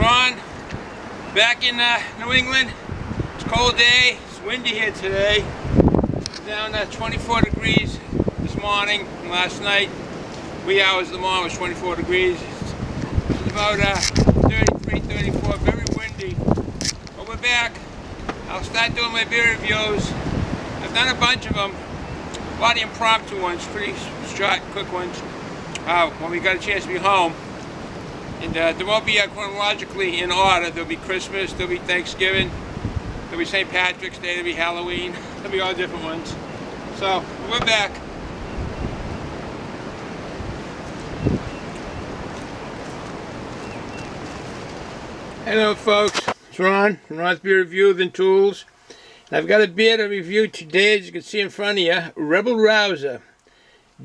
Ron, back in New England. It's a cold day, it's windy here today. Down 24 degrees this morning and last night. Wee hours of the morning was 24 degrees. It's about 33, 34, very windy. But we're back. I'll start doing my beer reviews. I've done a bunch of them. A lot of impromptu ones, pretty short, quick ones. When we got a chance to be home. And there won't be chronologically in order. There'll be Christmas, there'll be Thanksgiving, there'll be St. Patrick's Day, there'll be Halloween, there'll be all different ones. So, we're back. Hello folks, it's Ron from Ron's Beer Reviews and Tools. And I've got a beer to review today, as you can see in front of you, Rouser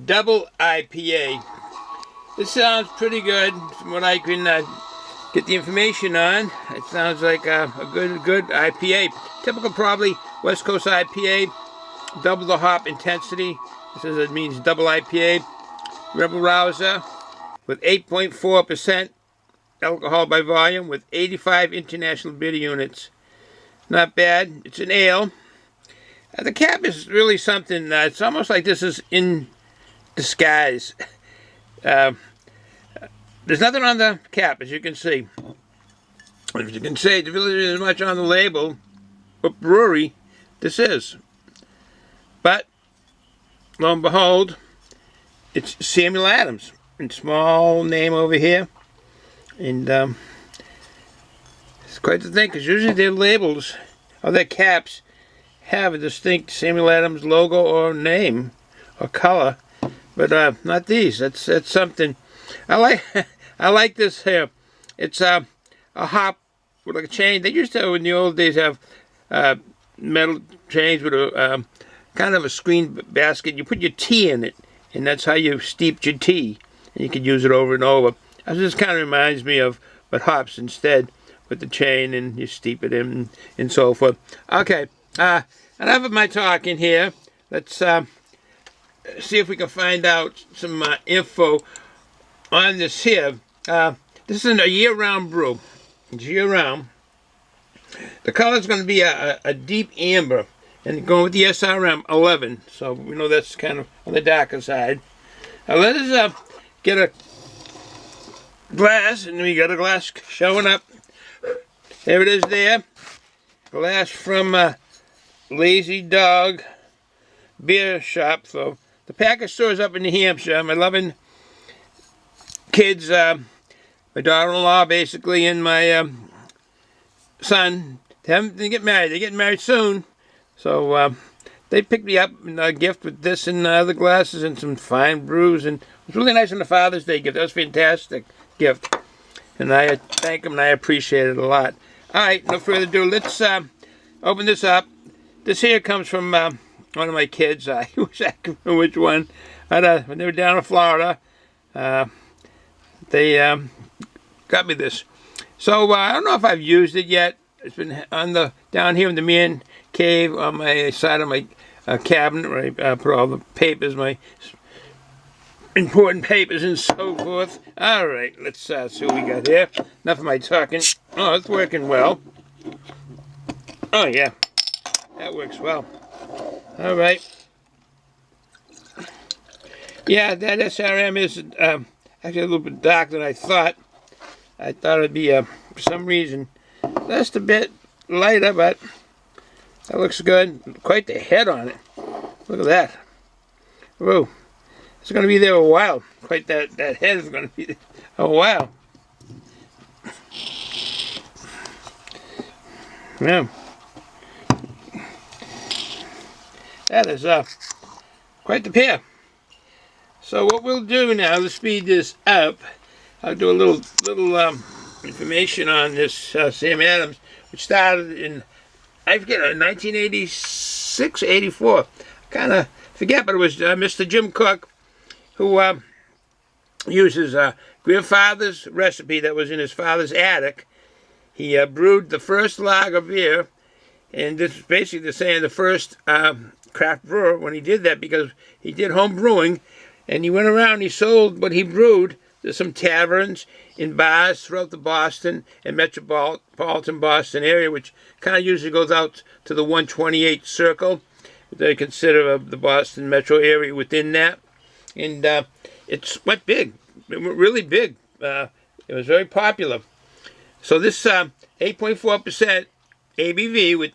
Double IPA. This sounds pretty good from what I can get the information on. It sounds like a good IPA. Typical probably West Coast IPA, double the hop intensity. This is, it means double IPA. Rouser with 8.4% alcohol by volume with 85 international beer units. Not bad. It's an ale. The cap is really something, it's almost like this is in disguise. There's nothing on the cap, as you can see. As you can see, there really isn't much on the label what brewery this is. But, lo and behold, it's Samuel Adams. In small name over here. And it's quite the thing, because usually their labels, or their caps, have a distinct Samuel Adams logo or name or color. But not these. That's something. I like this here. It's a hop with like a chain. They used to, in the old days, have metal chains with a kind of a screen basket. You put your tea in it, and that's how you steeped your tea. And you could use it over and over. This kind of reminds me of, but hops instead, with the chain, and you steep it in, and so forth. Okay, enough of my talking here. Let's see if we can find out some info on this here. This is a year-round brew. It's year-round. The color is going to be a deep amber, and going with the SRM 11. So we know that's kind of on the darker side. Now let us get a glass, and we got a glass showing up. There it is there. Glass from Lazy Dog Beer Shop. So the package store is up in New Hampshire. My loving kids, my daughter-in-law basically, and my son, they get married. They're getting married soon. So they picked me up in a gift with this and other glasses and some fine brews. And it was really nice on the Father's Day gift. That was a fantastic gift. And I thank them and I appreciate it a lot. Alright, no further ado. Let's open this up. This here comes from one of my kids. I wish I could remember which one. When they were down in Florida, they got me this. So I don't know if I've used it yet. It's been on down here in the man cave on my side of my cabinet where I put all the papers, my important papers and so forth. All right, let's see what we got here. Enough of my talking. Oh, it's working well. Oh yeah, that works well. All right. Yeah, that SRM is actually a little bit darker than I thought. I thought it'd be, for some reason, just a bit lighter, but that looks good. Quite the head on it. Look at that. Whoa. It's going to be there a while. Quite that head is going to be there a while. Yeah. That is quite the pair. So what we'll do now to speed this up, I'll do a little information on this Sam Adams, which started in, I forget, 1986, 84. I kind of forget, but it was Mr. Jim Cook who used his grandfather's recipe that was in his father's attic. He brewed the first lager beer, and this is basically saying the first craft brewer when he did that, because he did home brewing, and he went around and he sold what he brewed. there's some taverns in bars throughout the Boston and metropolitan Boston area, which kind of usually goes out to the 128 circle. They consider the Boston metro area within that. And it went big. It went really big. It was very popular. So this 8.4% ABV with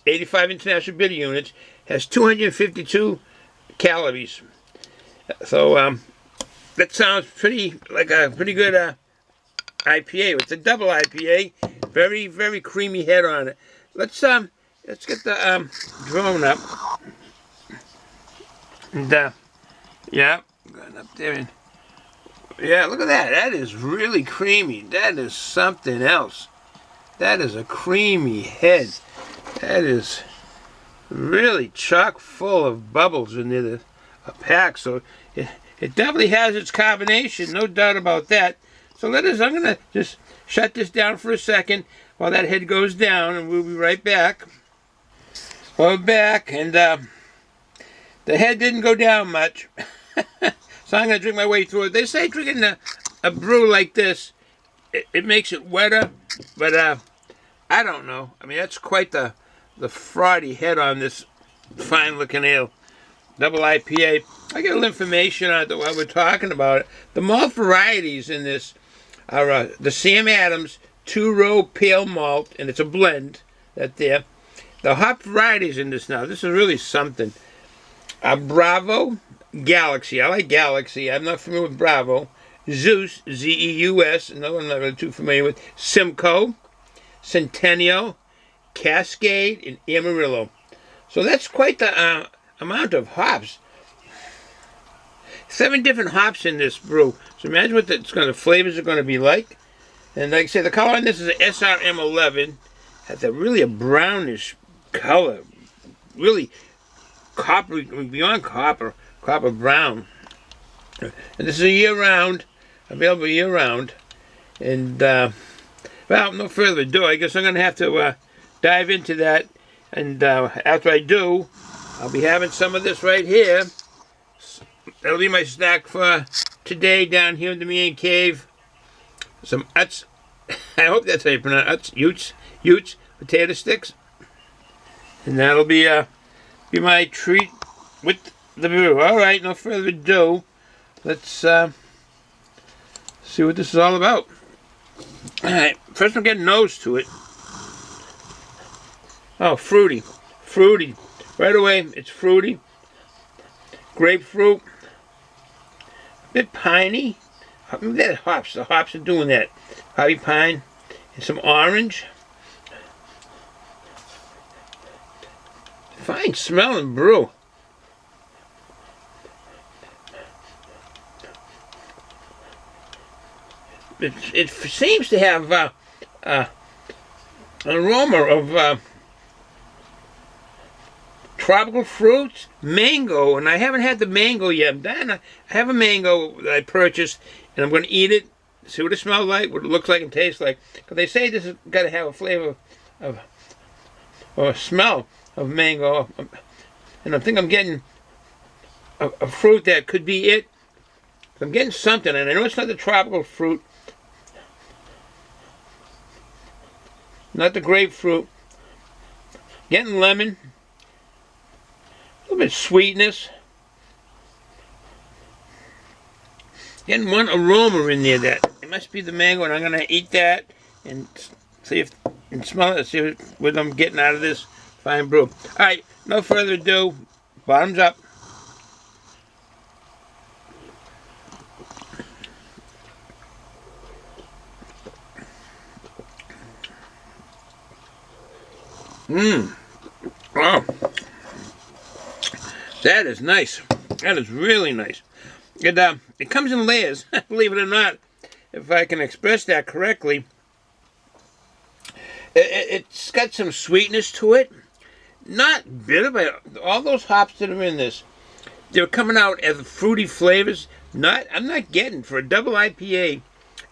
85 international bitter units has 252 calories. So that sounds like a pretty good IPA. It's a double IPA. Very, very creamy head on it. Let's get the drone up. And yeah, going up there. And, yeah, look at that. That is really creamy. That is something else. That is a creamy head. That is really chock full of bubbles in there, a pack. So it definitely has its carbonation, no doubt about that. So I'm going to just shut this down for a second while that head goes down, and we'll be right back. We're back, and the head didn't go down much. So I'm going to drink my way through it. They say drinking a brew like this, it makes it wetter, but I don't know. I mean, that's quite the frothy head on this fine-looking ale. Double IPA. I get a little information on it while we're talking about it. The malt varieties in this are the Sam Adams 2-row pale malt, and it's a blend. That there. The hop varieties in this now. This is really something. Bravo, Galaxy. I like Galaxy. I'm not familiar with Bravo. Zeus, Z-E-U-S. Another one I'm not really too familiar with. Simcoe, Centennial, Cascade, and Amarillo. So that's quite the amount of hops. 7 different hops in this brew. So imagine what the flavors are going to be like. And like I said, the color on this is an SRM 11. Has really a brownish color. Really copper, beyond copper brown. And this is a year-round, available year-round. And, well, no further ado. I guess I'm going to have to dive into that. And after I do, I'll be having some of this right here. That'll be my snack for today down here in the man cave. Some Utz, I hope that's how you pronounce it, Utes, potato sticks. And that'll be my treat with the brew. Alright, no further ado. Let's see what this is all about. Alright, first I'm getting nose to it. Oh, fruity. Fruity. Right away, it's fruity. Grapefruit. A bit piney. That hops. The hops are doing that. Hobby pine. And some orange. Fine smelling brew. It seems to have an aroma of tropical fruits, mango, and I haven't had the mango yet. I have a mango that I purchased, and I'm going to eat it, see what it smells like, what it looks like and tastes like. Because they say this has got to have a flavor of, or a smell of mango. And I think I'm getting a fruit that could be it. I'm getting something, and I know it's not the tropical fruit, not the grapefruit. Getting lemon. A little bit of sweetness. Getting one aroma in there that it must be the mango, and I'm gonna eat that and see if and smell it, see what I'm getting out of this fine brew. All right, no further ado. Bottoms up. Oh. That is nice. That is really nice. It comes in layers, believe it or not, if I can express that correctly. It's got some sweetness to it. Not bitter, but all those hops that are in this, they're coming out as fruity flavors. I'm not getting, for a double IPA,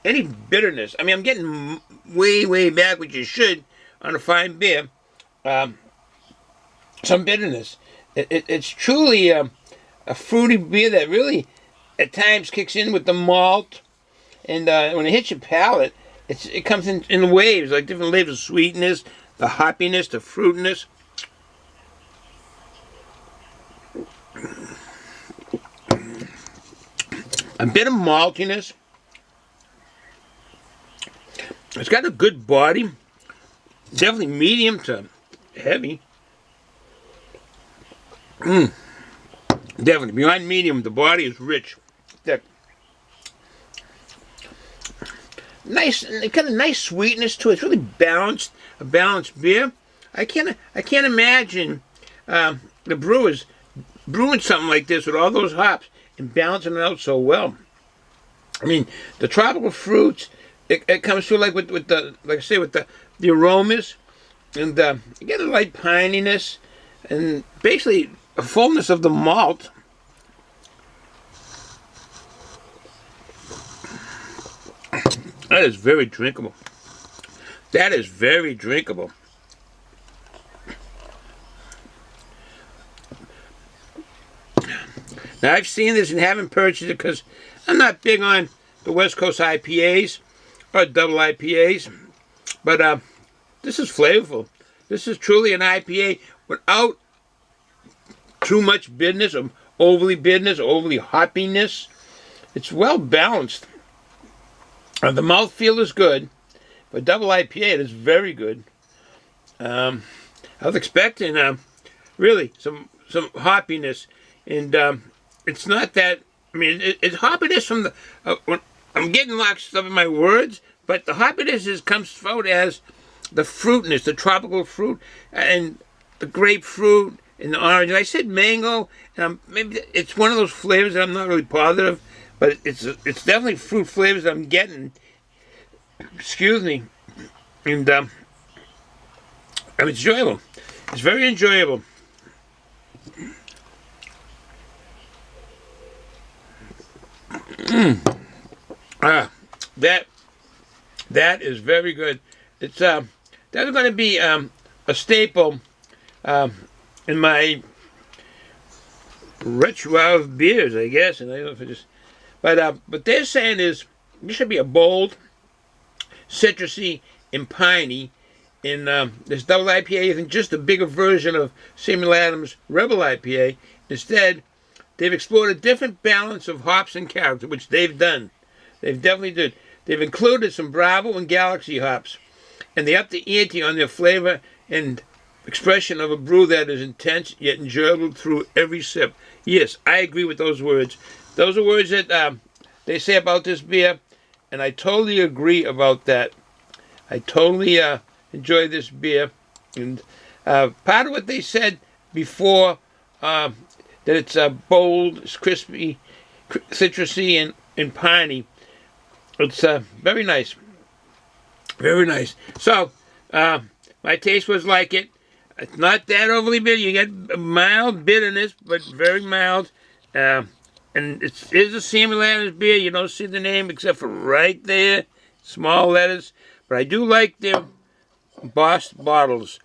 any bitterness. I mean, I'm getting way back, which you should, on a fine beer, some bitterness. It's truly a fruity beer that really, at times, kicks in with the malt And when it hits your palate, it comes in waves, like different layers of sweetness, the hoppiness, the fruitiness. A bit of maltiness. It's got a good body. Definitely medium to heavy. Definitely beyond medium. The body is rich, thick. Nice, kind of nice sweetness to it. It's really balanced. A balanced beer. I can't imagine the brewers brewing something like this with all those hops and balancing it out so well. I mean, the tropical fruits. It comes through like with the, like I say, with the aromas, and you get a light pininess, and basically a fullness of the malt. That is very drinkable. That is very drinkable. Now I've seen this and haven't purchased it because I'm not big on the West Coast IPAs. Or double IPAs, but this is flavorful. This is truly an IPA without too much bitterness, or overly hoppiness. It's well balanced. The mouthfeel is good. For double IPA, it is very good. I was expecting really some hoppiness, and it's not that. I mean, it's hoppiness from the. When I'm getting locked up in my words, but the hoppiness comes out as the fruitness, the tropical fruit, and the grapefruit and the orange. And I said mango, and maybe it's one of those flavors that I'm not really positive, but it's definitely fruit flavors that I'm getting. Excuse me, and it's enjoyable. It's very enjoyable. That is very good. It's that's going to be a staple in my repertoire of beers, I guess. And I don't know if it just, but they're saying is this should be a bold, citrusy, and piney. In this double IPA isn't just a bigger version of Samuel Adams Rebel IPA. Instead, they've explored a different balance of hops and character, which they've done. They've definitely did. They've included some Bravo and Galaxy hops, and they upped the ante on their flavor and expression of a brew that is intense yet enjoyable through every sip. Yes, I agree with those words. Those are words that they say about this beer, and I totally agree about that. I totally enjoy this beer, and part of what they said before, that it's bold, it's crispy, citrusy, and piney. It's very nice. Very nice. So, my taste was like it. It's not that overly bitter. You get mild bitterness, but very mild. And it is a Samuel Adams beer. You don't see the name except for right there. Small letters. But I do like their embossed bottles.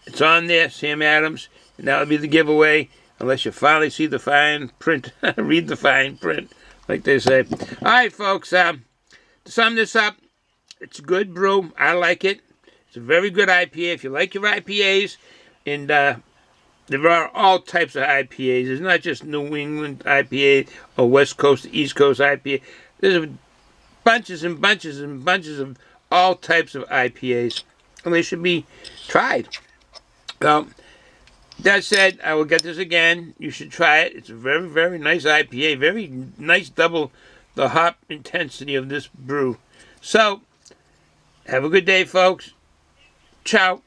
It's on there, Sam Adams. And that'll be the giveaway. Unless you finally see the fine print. Read the fine print, like they say. All right, folks. To sum this up, it's a good brew. I like it. It's a very good IPA. If you like your IPAs, and there are all types of IPAs. It's not just New England IPA or West Coast, East Coast IPA. There's bunches and bunches and bunches of all types of IPAs, and they should be tried. So, that said, I will get this again. You should try it. It's a very, very nice IPA. Very nice double the hop intensity of this brew. So, have a good day, folks. Ciao.